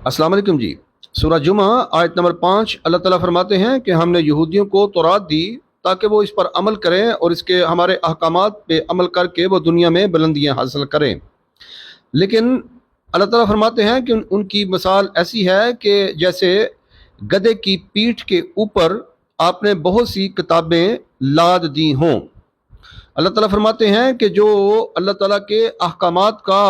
अस्सलाम वालेकुम जी। सूरह जुमा आयत नंबर 5 अल्लाह ताला फरमाते हैं कि हमने यहूदियों को तौरात दी ताकि वो इस पर अमल करें और इसके हमारे अहकामात पे अमल करके वो दुनिया में बुलंदियां हासिल करें। लेकिन अल्लाह ताला फरमाते हैं कि उनकी मिसाल ऐसी है कि जैसे गधे की पीठ के ऊपर आपने बहुत सी किताबें लाद दी हों। अल्लाह ताला फरमाते हैं कि जो अल्लाह ताला के अहकामात का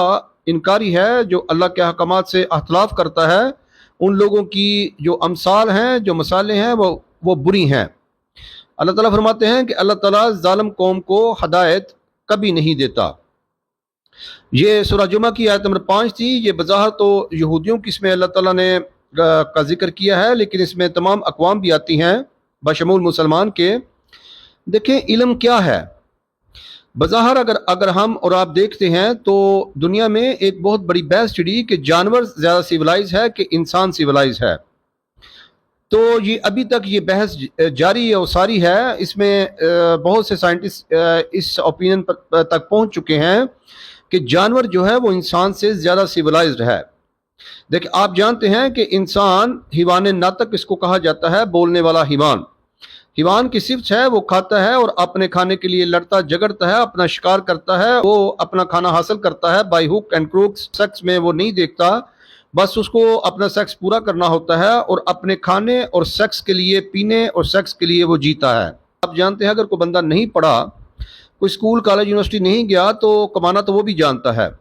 इनकारी है, जो अल्लाह के अहकामात से अख्तलाफ करता है, उन लोगों की जो अमसाल हैं, जो मसाले हैं, वो बुरी हैं। अल्लाह ताला फरमाते हैं कि अल्लाह ताला जालिम कौम को हदायत कभी नहीं देता। ये सूरह जुमा की आयत नंबर 5 थी। ये बज़ाहिर तो यहूदियों की इसमें अल्लाह ताला ने का जिक्र किया है, लेकिन इसमें तमाम अक़वाम भी आती हैं बशमूल मुसलमान के। देखें इल्म क्या है। बज़ाहिर अगर अगर हम और आप देखते हैं तो दुनिया में एक बहुत बड़ी बहस छिड़ी कि जानवर ज़्यादा सिविलाइज है कि इंसान सिविलाइज है। तो ये अभी तक ये बहस जारी और सारी है। इसमें बहुत से साइंटिस्ट इस ओपिनियन तक पहुंच चुके हैं कि जानवर जो है वो इंसान से ज़्यादा सिविलाइज्ड है। देखिए, आप जानते हैं कि इंसान हिवान नातक इसको कहा जाता है, बोलने वाला हिवान। हिवान की सिफ्त है वो खाता है और अपने खाने के लिए लड़ता झगड़ता है, अपना शिकार करता है, वो अपना खाना हासिल करता है by hook and crook. Sex में वो नहीं देखता, बस उसको अपना सेक्स पूरा करना होता है और अपने खाने और सेक्स के लिए, पीने और सेक्स के लिए वो जीता है। आप जानते हैं अगर कोई बंदा नहीं पढ़ा, कोई स्कूल कॉलेज यूनिवर्सिटी नहीं गया, तो कमाना तो वो भी जानता है,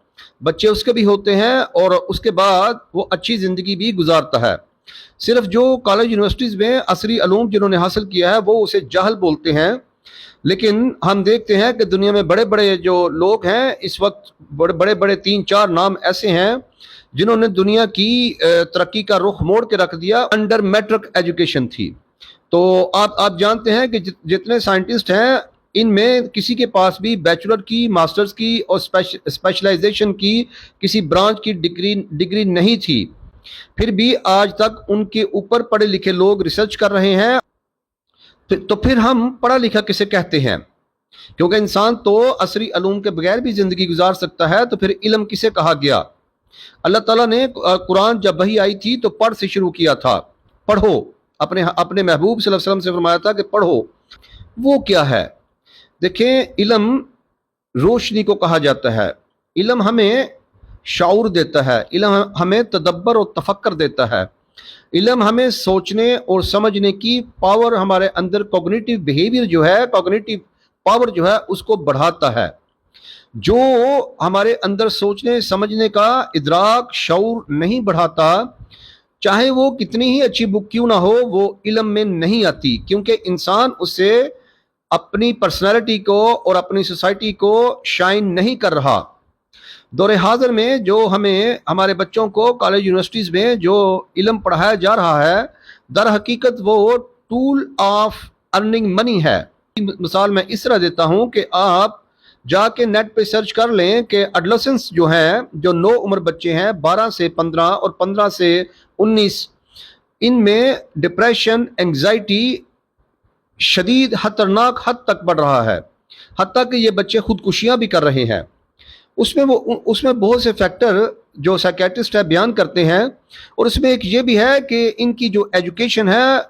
बच्चे उसके भी होते हैं और उसके बाद वो अच्छी ज़िंदगी भी गुजारता है। सिर्फ जो कॉलेज यूनिवर्सिटीज़ में असरी अलूम जिन्होंने हासिल किया है वो उसे जाहल बोलते हैं। लेकिन हम देखते हैं कि दुनिया में बड़े बड़े जो लोग हैं इस वक्त, बड़े बड़े 3-4 नाम ऐसे हैं जिन्होंने दुनिया की तरक्की का रुख मोड़ के रख दिया। अंडर मैट्रिक एजुकेशन थी। तो आप जानते हैं कि जितने साइंटिस्ट हैं इनमें किसी के पास भी बैचलर की, मास्टर्स की और स्पेशलाइजेशन की किसी ब्रांच की डिग्री नहीं थी। फिर भी आज तक उनके ऊपर पढ़े लिखे लोग रिसर्च कर रहे हैं। तो फिर हम पढ़ा लिखा किसे कहते हैं? क्योंकि इंसान तो असरी अलूम के बगैर भी जिंदगी गुजार सकता है, तो फिर इल्म किसे कहा गया? अल्लाह ताला ने कुरान जब वही आई थी तो पढ़ से शुरू किया था। पढ़ो, अपने अपने महबूब सल्लल्लाहु अलैहि वसल्लम से फरमाया था कि पढ़ो। वो क्या है? देखें, इल्म रोशनी को कहा जाता है। इल्म हमें शाऊर देता है, इल्म हमें तदब्बर और तफक्कर देता है, इल्म हमें सोचने और समझने की पावर, हमारे अंदर कॉग्निटिव बिहेवियर जो है, कॉग्निटिव पावर जो है उसको बढ़ाता है। जो हमारे अंदर सोचने समझने का इदराक, शऊर नहीं बढ़ाता, चाहे वो कितनी ही अच्छी बुक क्यों ना हो, वो इल्म में नहीं आती, क्योंकि इंसान उससे अपनी पर्सनैलिटी को और अपनी सोसाइटी को शाइन नहीं कर रहा। दौरे हाजिर में जो हमें हमारे बच्चों को कॉलेज यूनिवर्सिटीज़ में जो इल्म पढ़ाया जा रहा है, दर हकीकत वो टूल ऑफ अर्निंग मनी है। मिसाल मैं इस तरह देता हूँ कि आप जाके नेट पे सर्च कर लें कि एडोलेसेंस जो हैं, जो 9 उम्र बच्चे हैं, 12 से 15 और 15 से 19, इनमें डिप्रेशन, एंग्जाइटी शदीद खतरनाक हद तक बढ़ रहा है। हत्ता कि ये बच्चे खुदकुशियाँ भी कर रहे हैं। उसमें बहुत से फैक्टर जो साइकेट्रिस्ट है बयान करते हैं, और उसमें एक ये भी है कि इनकी जो एजुकेशन है,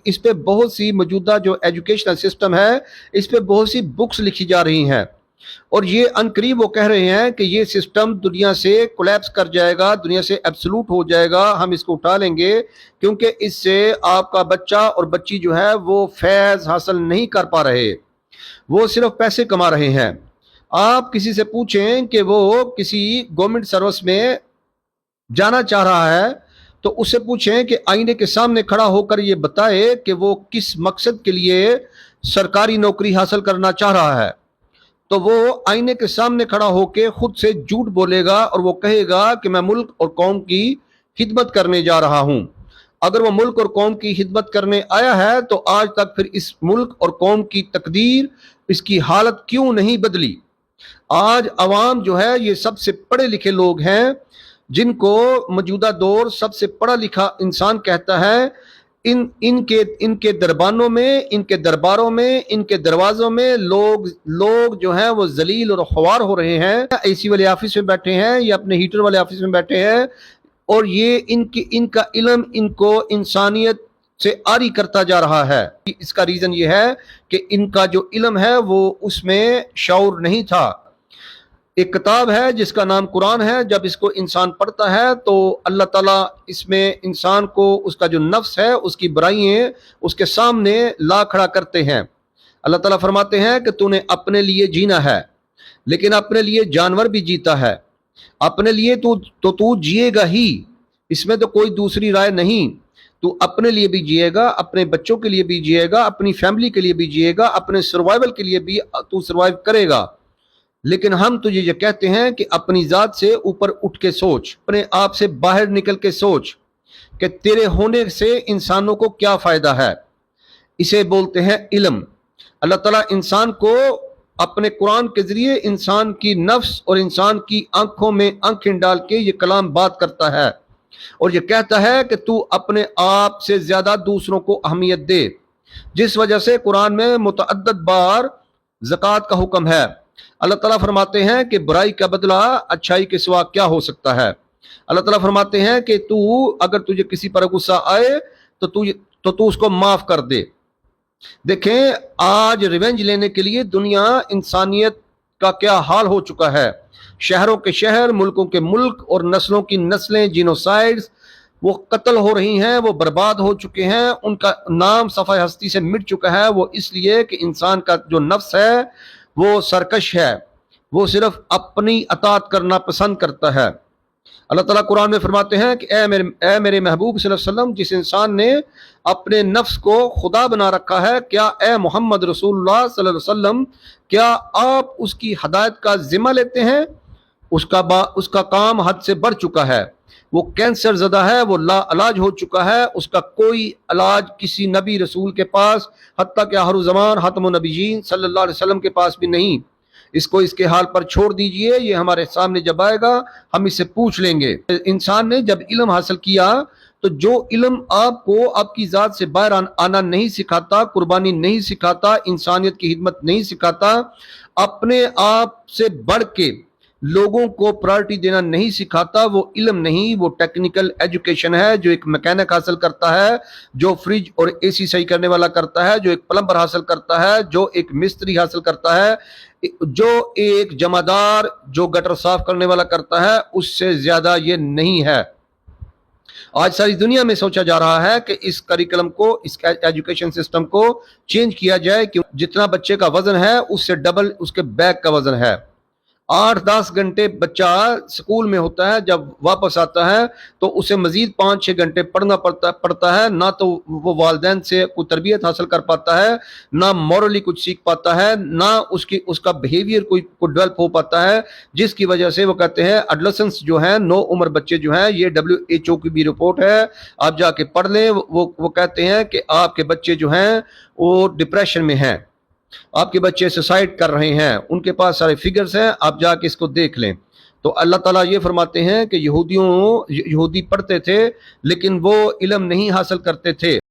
इस पे बहुत सी मौजूदा जो एजुकेशनल सिस्टम है, इस पे बहुत सी बुक्स लिखी जा रही हैं, और ये अनकरीब वो कह रहे हैं कि ये सिस्टम दुनिया से कोलैप्स कर जाएगा, दुनिया से एब्सोल्यूट हो जाएगा, हम इसको उठा लेंगे, क्योंकि इससे आपका बच्चा और बच्ची जो है वो फैज़ हासिल नहीं कर पा रहे, वो सिर्फ पैसे कमा रहे हैं। आप किसी से पूछें कि वो किसी गवर्नमेंट सर्विस में जाना चाह रहा है, तो उससे पूछें कि आईने के सामने खड़ा होकर ये बताए कि वो किस मकसद के लिए सरकारी नौकरी हासिल करना चाह रहा है, तो वो आईने के सामने खड़ा होकर खुद से झूठ बोलेगा और वो कहेगा कि मैं मुल्क और कौम की खिदमत करने जा रहा हूँ। अगर वो मुल्क और कौम की खिदमत करने आया है तो आज तक फिर इस मुल्क और कौम की तकदीर, इसकी हालत क्यों नहीं बदली? आज अवाम जो है ये सबसे पढ़े लिखे लोग हैं, जिनको मौजूदा दौर सबसे पढ़ा लिखा इंसान कहता है। इनके दरबानों में, इनके दरबारों में, इनके दरवाज़ों में लोग जो हैं वो जलील और ख्वार हो रहे हैं। एसी वाले ऑफिस में बैठे हैं या अपने हीटर वाले ऑफिस में बैठे हैं, اور یہ ان کا علم ان کو انسانیت سے آری کرتا جا رہا ہے۔ اس کا ریزن یہ ہے کہ ان کا جو علم ہے وہ اس میں شعور نہیں تھا۔ ایک کتاب ہے جس کا نام قرآن ہے، جب اس کو انسان پڑھتا ہے تو اللہ تعالیٰ اس میں انسان کو اس کا جو نفس ہے اس کی برائیاں اس کے سامنے لا کھڑا کرتے ہیں۔ اللہ تعالیٰ فرماتے ہیں کہ تو نے اپنے لیے جینا ہے، لیکن اپنے لیے جانور بھی جیتا ہے، اپنے لیے تو جیے گا ہی، اس میں تو کوئی دوسری رائے نہیں۔ تو اپنے لیے بھی جیے گا، اپنے بچوں کے لیے بھی جیے گا، اپنی فیملی کے لیے بھی جیے گا، اپنے سروائیول کے لیے بھی تو سروائیو کرے گا، لیکن ہم تجھے یہ کہتے ہیں کہ اپنی ذات سے اوپر اٹھ کے سوچ، اپنے آپ سے باہر نکل کے سوچ کہ تیرے ہونے سے انسانوں کو کیا فائدہ ہے۔ اسے بولتے ہیں علم۔ اللہ تعالیٰ انسان کو اپنے قرآن کے ذریعے انسان کی نفس اور انسان کی آنکھوں میں آنکھیں ڈال کے یہ کلام بات کرتا ہے اور یہ کہتا ہے کہ تو اپنے آپ سے زیادہ دوسروں کو اہمیت دے، جس وجہ سے قرآن میں متعدد بار زکوٰۃ کا حکم ہے۔ اللہ تعالیٰ فرماتے ہیں کہ برائی کا بدلہ اچھائی کے سوا کیا ہو سکتا ہے۔ اللہ تعالیٰ فرماتے ہیں کہ تو اگر تجھے کسی پر غصہ آئے تو اس کو معاف کر دے۔ دیکھیں آج ریونج لینے کے لیے دنیا انسانیت کا کیا حال ہو چکا ہے۔ شہروں کے شہر، ملکوں کے ملک اور نسلوں کی نسلیں، جینوسائیڈز وہ قتل ہو رہی ہیں، وہ برباد ہو چکے ہیں، ان کا نام صفحہ ہستی سے مٹ چکا ہے۔ وہ اس لیے کہ انسان کا جو نفس ہے وہ سرکش ہے، وہ صرف اپنی اطاعت کرنا پسند کرتا ہے۔ اللہ تعالیٰ قرآن میں فرماتے ہیں کہ اے میرے محبوب صلی اللہ علیہ وسلم، جس انسان نے اپنے نفس کو خدا بنا رکھا ہے، کیا اے محمد رسول اللہ صلی اللہ علیہ وسلم، کیا آپ اس کی ہدایت کا ذمہ لیتے ہیں؟ اس کا کام حد سے بڑھ چکا ہے، وہ کینسر زدہ ہے، وہ لا علاج ہو چکا ہے، اس کا کوئی علاج کسی نبی رسول کے پاس، حتیٰ کہ آخر الزمان خاتم النبیین صلی اللہ علیہ وسلم کے پاس بھی نہیں۔ اس کو اس کے حال پر چھوڑ دیجئے، یہ ہمارے سامنے جب آئے گا ہم اس سے پوچھ لیں گے۔ انسان نے جب علم حاصل کیا تو جو علم آپ کو آپ کی ذات سے باہر آنا نہیں سکھاتا، قربانی نہیں سکھاتا، انسانیت کی خدمت نہیں سکھاتا، اپنے آپ سے بڑھ کے لوگوں کو پرائرٹی دینا نہیں سکھاتا، وہ علم نہیں، وہ ٹیکنیکل ایجوکیشن ہے۔ جو ایک میکینک حاصل کرتا ہے، جو فریج اور اے سی صحیح کرنے والا کرتا ہے، جو ایک پلمبر حاصل کرتا ہے، جو ایک مستری حاصل کرتا ہے، جو ایک جمعدار جو گٹر صاف کرنے والا کرتا ہے، اس سے زیادہ یہ نہیں ہے۔ آج ساری دنیا میں سوچا جا رہا ہے کہ اس کریکلم کو، اس ایجوکیشن سسٹم کو چینج کیا جائے کہ جتنا بچے کا وزن ہے اس سے ڈبل اس کے بیگ کا وزن ہے۔ 8-10 گھنٹے بچہ سکول میں ہوتا ہے، جب واپس آتا ہے تو اسے مزید 5-6 گھنٹے پڑھنا پڑتا ہے، نہ تو وہ والدین سے کوئی تربیت حاصل کر پاتا ہے، نہ مورلی کچھ سیکھ پاتا ہے، نہ اس کا بیہیویئر کوئی ڈیولپ ہو پاتا ہے، جس کی وجہ سے وہ کہتے ہیں ایڈولسنس جو ہیں، نو عمر بچے جو ہیں، یہ WHO کی بھی رپورٹ ہے، آپ جا کے پڑھ لیں، وہ کہتے ہیں کہ آپ کے بچے جو ہیں وہ ڈپریشن میں ہیں، آپ کے بچے سوسائڈ کر رہے ہیں، ان کے پاس سارے فگرز ہیں، آپ جا کے اس کو دیکھ لیں۔ تو اللہ تعالیٰ یہ فرماتے ہیں کہ یہودی پڑھتے تھے لیکن وہ علم نہیں حاصل کرتے تھے۔